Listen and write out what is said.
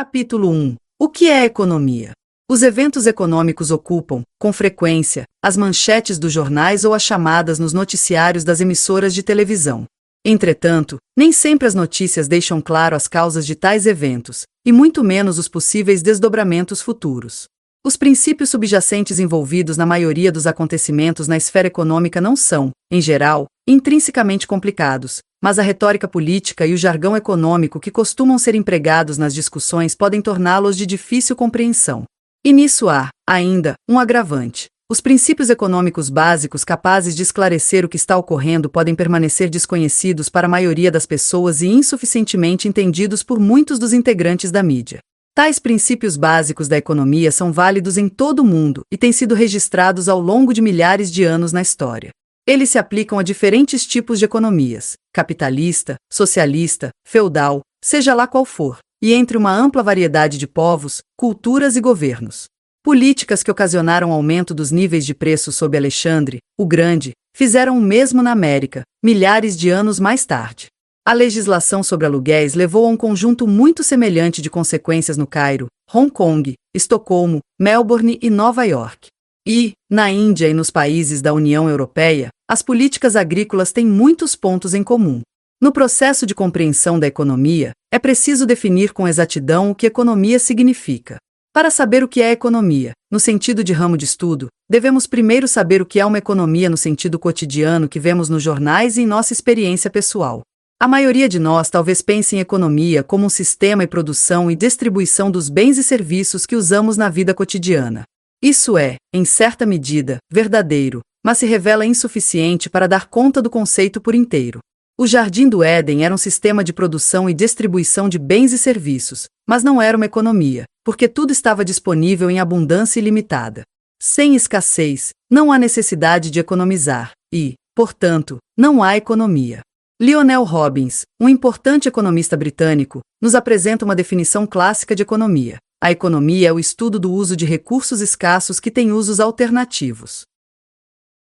Capítulo 1. O que é economia? Os eventos econômicos ocupam, com frequência, as manchetes dos jornais ou as chamadas nos noticiários das emissoras de televisão. Entretanto, nem sempre as notícias deixam claro as causas de tais eventos, e muito menos os possíveis desdobramentos futuros. Os princípios subjacentes envolvidos na maioria dos acontecimentos na esfera econômica não são, em geral, intrinsecamente complicados, mas a retórica política e o jargão econômico que costumam ser empregados nas discussões podem torná-los de difícil compreensão. E nisso há, ainda, um agravante. Os princípios econômicos básicos capazes de esclarecer o que está ocorrendo podem permanecer desconhecidos para a maioria das pessoas e insuficientemente entendidos por muitos dos integrantes da mídia. Tais princípios básicos da economia são válidos em todo o mundo e têm sido registrados ao longo de milhares de anos na história. Eles se aplicam a diferentes tipos de economias, capitalista, socialista, feudal, seja lá qual for, e entre uma ampla variedade de povos, culturas e governos. Políticas que ocasionaram aumento dos níveis de preços sob Alexandre, o Grande, fizeram o mesmo na América, milhares de anos mais tarde. A legislação sobre aluguéis levou a um conjunto muito semelhante de consequências no Cairo, Hong Kong, Estocolmo, Melbourne e Nova York. E, na Índia e nos países da União Europeia, as políticas agrícolas têm muitos pontos em comum. No processo de compreensão da economia, é preciso definir com exatidão o que economia significa. Para saber o que é economia, no sentido de ramo de estudo, devemos primeiro saber o que é uma economia no sentido cotidiano que vemos nos jornais e em nossa experiência pessoal. A maioria de nós talvez pense em economia como um sistema de produção e distribuição dos bens e serviços que usamos na vida cotidiana. Isso é, em certa medida, verdadeiro, mas se revela insuficiente para dar conta do conceito por inteiro. O Jardim do Éden era um sistema de produção e distribuição de bens e serviços, mas não era uma economia, porque tudo estava disponível em abundância ilimitada. Sem escassez, não há necessidade de economizar e, portanto, não há economia. Lionel Robbins, um importante economista britânico, nos apresenta uma definição clássica de economia. A economia é o estudo do uso de recursos escassos que têm usos alternativos.